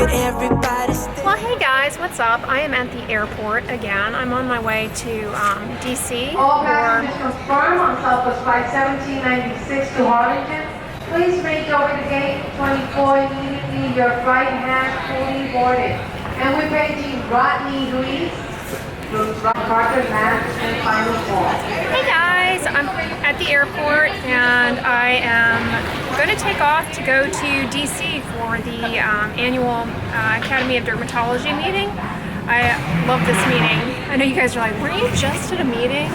Well, hey guys, what's up? I am at the airport again. I'm on my way to DC. All passengers confirm on Southwest Flight 1796 to Harlingen. Please reach over the gate 24 immediately. Your flight has fully boarded. And we're paging Rodney Reese from Carter, Mass. and Final Call. Hey guys, I'm at the airport and I am going to take off to go to DC for the annual Academy of Dermatology meeting. I love this meeting. I know you guys are like, were you just at a meeting?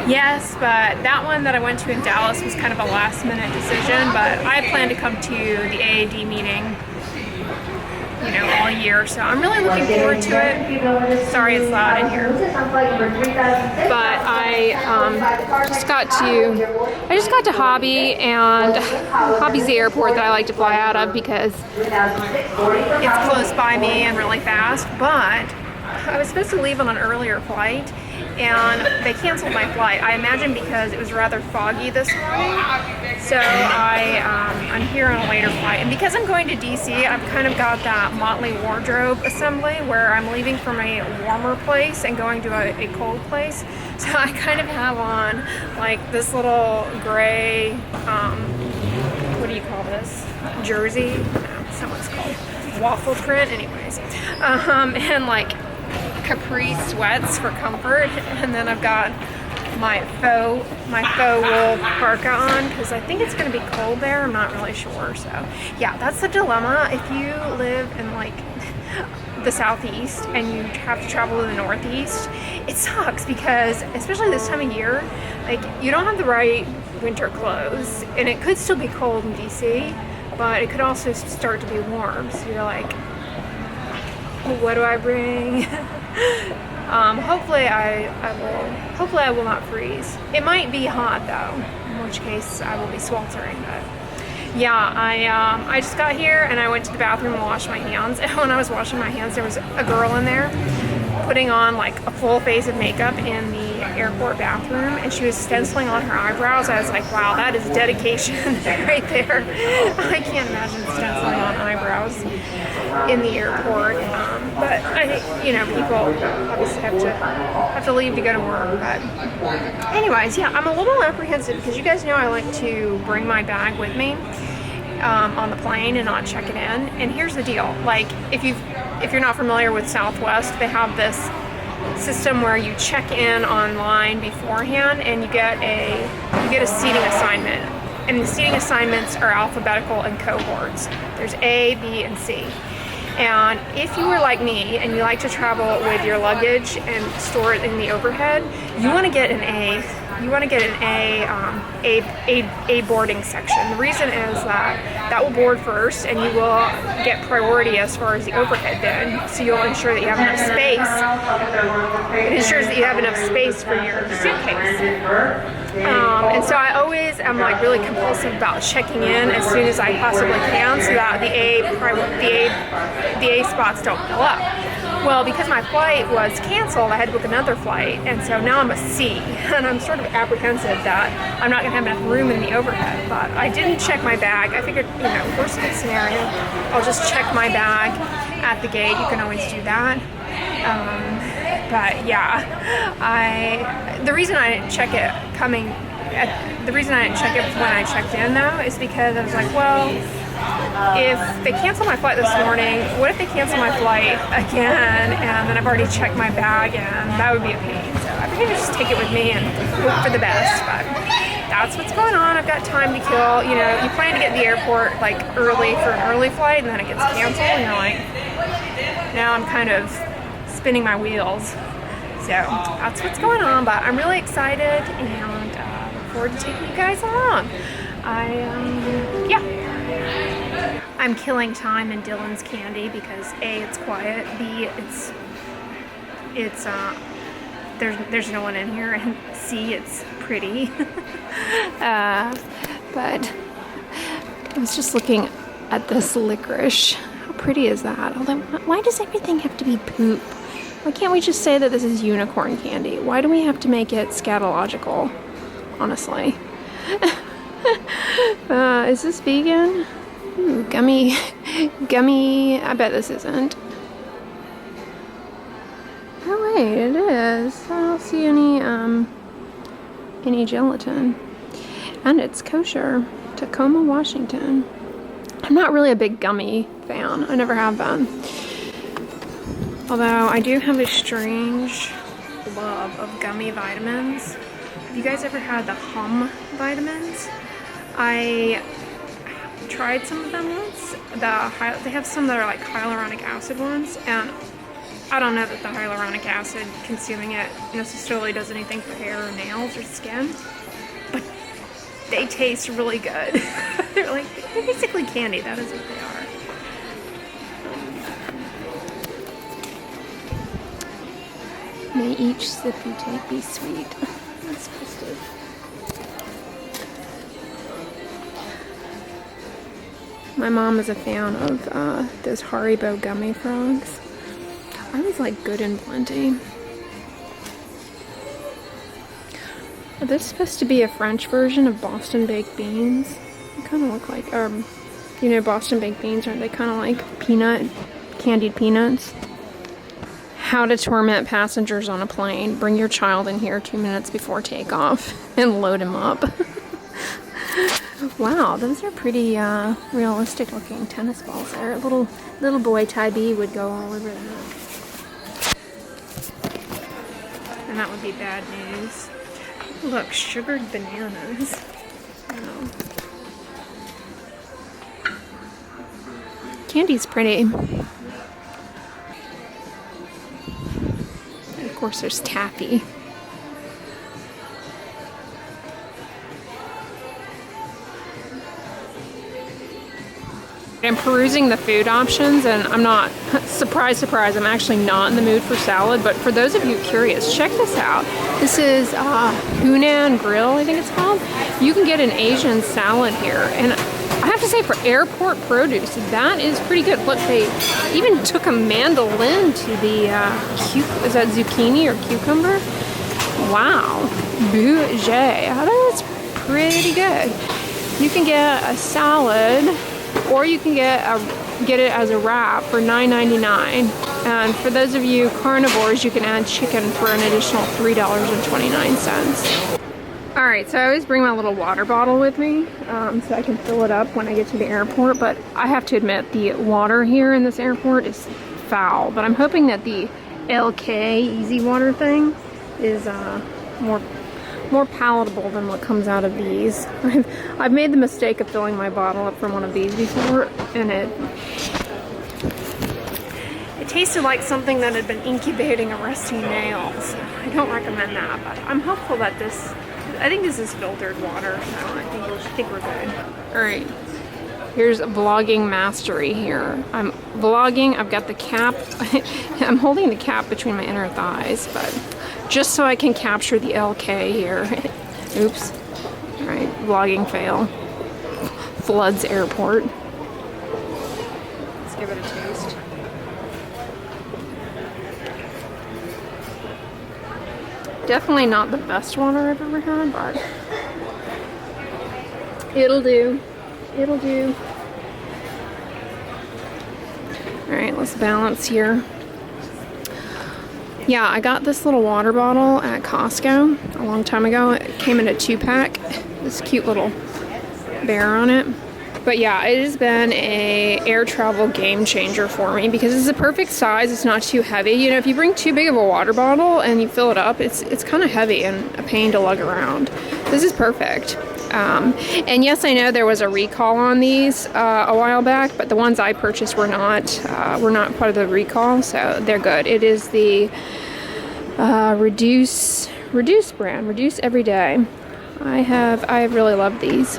Yes, but that one that I went to in Dallas was kind of a last minute decision, but I plan to come to the AAD meeting, you know, all year, so I'm really looking forward to it. Sorry it's loud in here, but I just got to Hobby, and Hobby's the airport that I like to fly out of because it's close by me and really fast. But I was supposed to leave on an earlier flight and they canceled my flight. I imagine because it was rather foggy this morning. So I'm here on a later flight. And because I'm going to DC, I've kind of got that motley wardrobe assembly where I'm leaving from a warmer place and going to a cold place. So I kind of have on like this little gray, what do you call this? Jersey? No, that's not what it's called. Waffle print, anyways. And like capri sweats for comfort, and then I've got my faux wool parka on because I think it's going to be cold there. I'm not really sure. So yeah, that's the dilemma if you live in like the southeast and you have to travel to the northeast. It sucks because especially this time of year, like you don't have the right winter clothes, and it could still be cold in DC, but it could also start to be warm. So you're like, what do I bring? Hopefully I will not freeze. It might be hot though, in which case I will be sweltering. But yeah, I just got here and I went to the bathroom and washed my hands. And when I was washing my hands, there was a girl in there putting on like a full face of makeup in the airport bathroom, and she was stenciling on her eyebrows. I was like, wow, that is dedication right there. I can't imagine stenciling on eyebrows in the airport. But you know, people obviously have to leave to go to work. But anyways, yeah, I'm a little apprehensive because you guys know I like to bring my bag with me on the plane and not check it in. And here's the deal: like if you're not familiar with Southwest, they have this system where you check in online beforehand and you get a seating assignment. And the seating assignments are alphabetical in cohorts. There's A, B, and C. And if you were like me and you like to travel with your luggage and store it in the overhead, you want to get an A. You want to get an A boarding section. The reason is that will board first, and you will get priority as far as the overhead bin. So you'll ensure that you have enough space. It ensures that you have enough space for your suitcase. And so I always am like really compulsive about checking in as soon as I possibly can, so that the A spots don't fill up. Well, because my flight was canceled, I had to book another flight, and so now I'm a C, and I'm sort of apprehensive that I'm not going to have enough room in the overhead. But I didn't check my bag. I figured, you know, worst case scenario, I'll just check my bag at the gate. You can always do that. But yeah, the reason I didn't check it when I checked in though is because I was like, well, if they cancel my flight this morning, what if they cancel my flight again and then I've already checked my bag, and that would be a pain. So I figured just take it with me and hope for the best. But that's what's going on. I've got time to kill. You know, you plan to get to the airport like early for an early flight, and then it gets canceled, and you're like, now I'm kind of spinning my wheels. So that's what's going on. But I'm really excited and look forward to taking you guys along. I'm killing time in Dylan's Candy because A, it's quiet, B, it's there's no one in here, and C, it's pretty. But I was just looking at this licorice. How pretty is that? Although, why does everything have to be poop? Why can't we just say that this is unicorn candy? Why do we have to make it scatological? Honestly. Is this vegan? Ooh, gummy, gummy. I bet this isn't. Oh wait, it is. I don't see any gelatin. And it's kosher. Tacoma, Washington. I'm not really a big gummy fan. I never have been. Although I do have a strange love of gummy vitamins. Have you guys ever had the Hum vitamins? I tried some of them once. They have some that are like hyaluronic acid ones, and I don't know that the hyaluronic acid, consuming it necessarily does anything for hair or nails or skin, but they taste really good. they're basically candy. That is what they are. May each sip you take be sweet. That's supposed to. My mom is a fan of those Haribo gummy frogs. I always like Good and Plenty. Are this supposed to be a French version of Boston baked beans? They kind of look like, you know, Boston baked beans, aren't they kind of like candied peanuts? How to torment passengers on a plane. Bring your child in here 2 minutes before takeoff and load him up. Wow, those are pretty realistic looking tennis balls there. Little boy Ty B would go all over that. And that would be bad news. Look, sugared bananas. Wow. Candy's pretty. Of course, there's taffy. I'm perusing the food options, and I'm not, surprise, I'm actually not in the mood for salad, but for those of you curious, check this out. This is Hunan Grill, I think it's called. You can get an Asian salad here, and I have to say, for airport produce, that is pretty good. Look, they even took a mandolin to the, is that zucchini or cucumber? Wow, bougie. I think it's pretty good. You can get a salad, or you can get it as a wrap for $9.99. And for those of you carnivores, you can add chicken for an additional $3.29. Alright, so I always bring my little water bottle with me so I can fill it up when I get to the airport, but I have to admit the water here in this airport is foul, but I'm hoping that the LK Easy Water thing is more palatable than what comes out of these. I've made the mistake of filling my bottle up from one of these before, and it tasted like something that had been incubating a rusty nail, so I don't recommend that, but I'm hopeful that I think this is filtered water, so I think we're good. Alright, here's vlogging mastery here. I'm vlogging, I've got the cap, I'm holding the cap between my inner thighs, but just so I can capture the LK here. Oops. Alright, vlogging fail. Floods Airport. Let's give it a taste. Definitely not the best water I've ever had, but it'll do. It'll do. Alright, let's balance here. Yeah, I got this little water bottle at Costco a long time ago. It came in a 2-pack. This cute little bear on it. But yeah, it has been a air travel game changer for me because it's the perfect size. It's not too heavy. You know, if you bring too big of a water bottle and you fill it up, it's kind of heavy and a pain to lug around. This is perfect. And yes, I know there was a recall on these a while back, but the ones I purchased were not part of the recall, so they're good. It is the Reduce brand, Reduce Every Day. I have really loved these.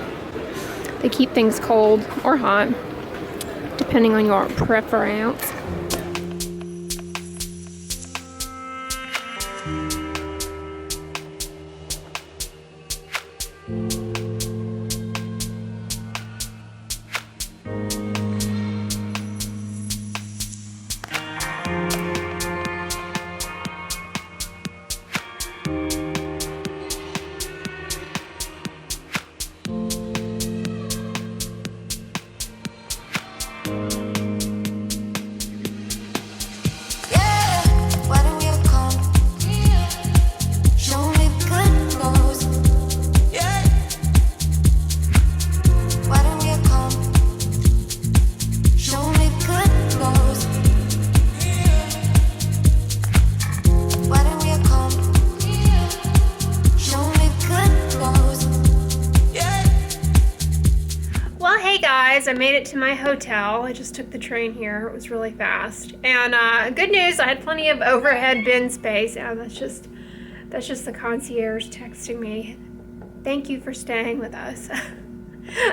They keep things cold or hot, depending on your preference. I made it to my hotel. I just took the train here. It was really fast. And good news, I had plenty of overhead bin space. Yeah, that's just the concierge texting me. Thank you for staying with us.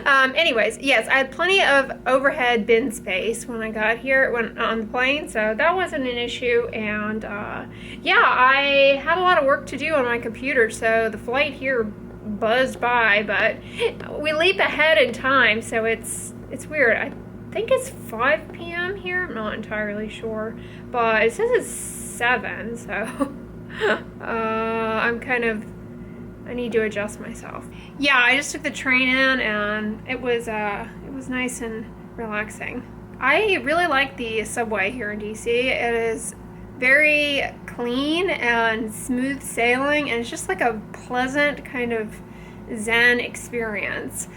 Anyways, yes, I had plenty of overhead bin space when I got here on the plane, so that wasn't an issue. And yeah, I had a lot of work to do on my computer, so the flight here buzzed by, but we leap ahead in time, so it's weird. I think it's 5 p.m. here. I'm not entirely sure, but it says it's 7, so I need to adjust myself. Yeah, I just took the train in, and it was nice and relaxing. I really like the subway here in DC. It is very clean and smooth sailing, and it's just like a pleasant kind of zen experience.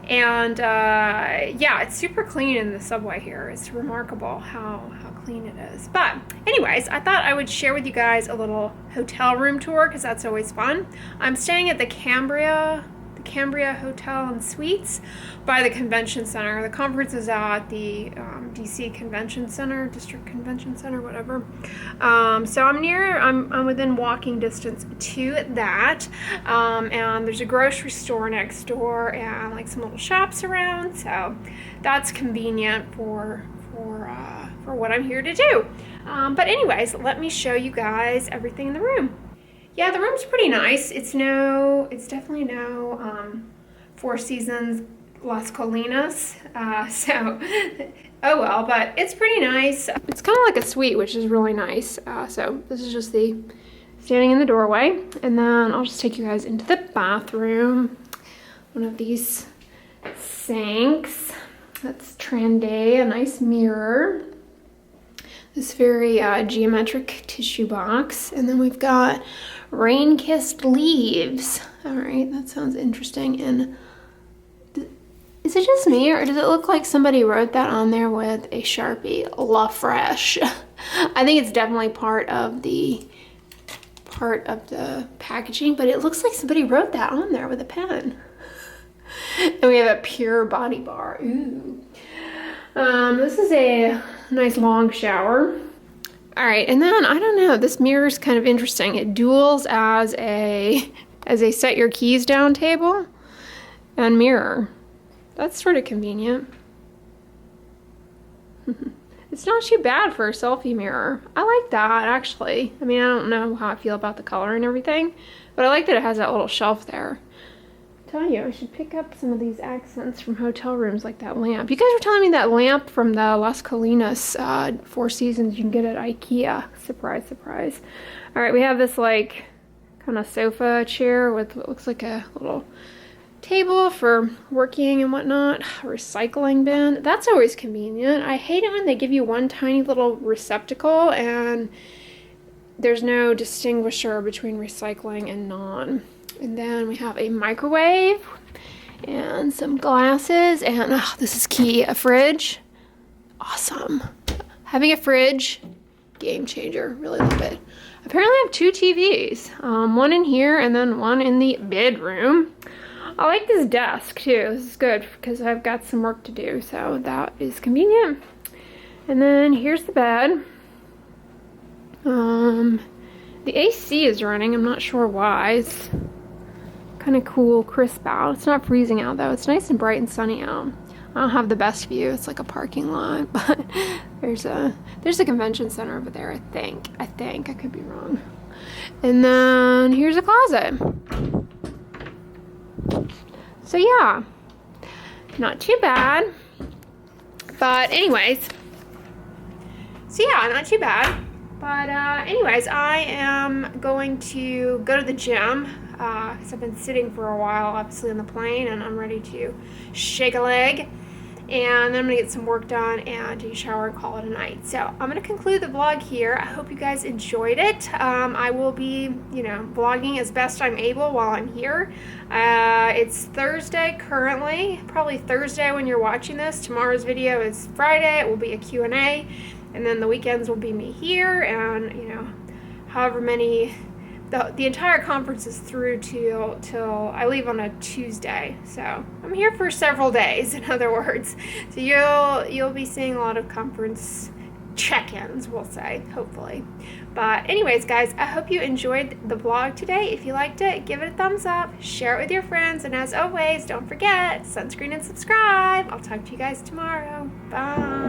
And yeah, it's super clean in the subway here. It's remarkable how clean it is. But anyways, I thought I would share with you guys a little hotel room tour, because that's always fun. I'm staying at the Cambria Hotel and Suites by the convention center. The conference is at the DC Convention Center, District Convention Center, whatever. So I'm within walking distance to that. And there's a grocery store next door and like some little shops around. So that's convenient for what I'm here to do. But anyways, let me show you guys everything in the room. Yeah, the room's pretty nice. It's definitely no Four Seasons Las Colinas. So, oh well, but it's pretty nice. It's kind of like a suite, which is really nice. So this is just the standing in the doorway. And then I'll just take you guys into the bathroom. One of these sinks. That's Trendy, a nice mirror. This very geometric tissue box. And then we've got rain-kissed leaves. All right, that sounds interesting. And is it just me, or does it look like somebody wrote that on there with a Sharpie? La Fresh. I think it's definitely part of the packaging, but it looks like somebody wrote that on there with a pen. And we have a Pure Body Bar. Ooh. This is a nice long shower. All right, and then I don't know, this mirror is kind of interesting. It duals as a set your keys down table and mirror. That's sort of convenient. It's not too bad for a selfie mirror. I like that, actually. I mean, I don't know how I feel about the color and everything, but I like that it has that little shelf there. I'm telling you, I should pick up some of these accents from hotel rooms, like that lamp. You guys were telling me that lamp from the Las Colinas Four Seasons you can get at IKEA. Surprise, surprise. All right, we have this like kind of sofa chair with what looks like a little table for working and whatnot. Recycling bin. That's always convenient. I hate it when they give you one tiny little receptacle and there's no distinguisher between recycling and non. And then we have a microwave and some glasses, and this is key, a fridge. Awesome. Having a fridge, game changer, really love it. Apparently I have 2 TVs, one in here and then one in the bedroom. I like this desk too. This is good because I've got some work to do, so that is convenient. And then here's the bed. The AC is running, I'm not sure why. It's kind of cool, crisp out. It's not freezing out though. It's nice and bright and sunny out. I don't have the best view. It's like a parking lot, but there's a convention center over there, I think. I could be wrong. And then here's a closet. So yeah, not too bad. But anyways, so yeah, not too bad. But anyways, I am going to go to the gym because I've been sitting for a while, obviously on the plane, and I'm ready to shake a leg. And then I'm gonna get some work done and take a shower and call it a night. So I'm gonna conclude the vlog here. I hope you guys enjoyed it. I will be, vlogging as best I'm able while I'm here. It's Thursday currently, probably Thursday when you're watching this. Tomorrow's video is Friday. It will be a Q&A, and then the weekends will be me here, and however many the entire conference is through till I leave on a Tuesday. So I'm here for several days, in other words. So you'll be seeing a lot of conference check-ins, we'll say, hopefully. But anyways, guys, I hope you enjoyed the vlog today. If you liked it, give it a thumbs up, share it with your friends, and as always, don't forget, sunscreen and subscribe. I'll talk to you guys tomorrow. Bye.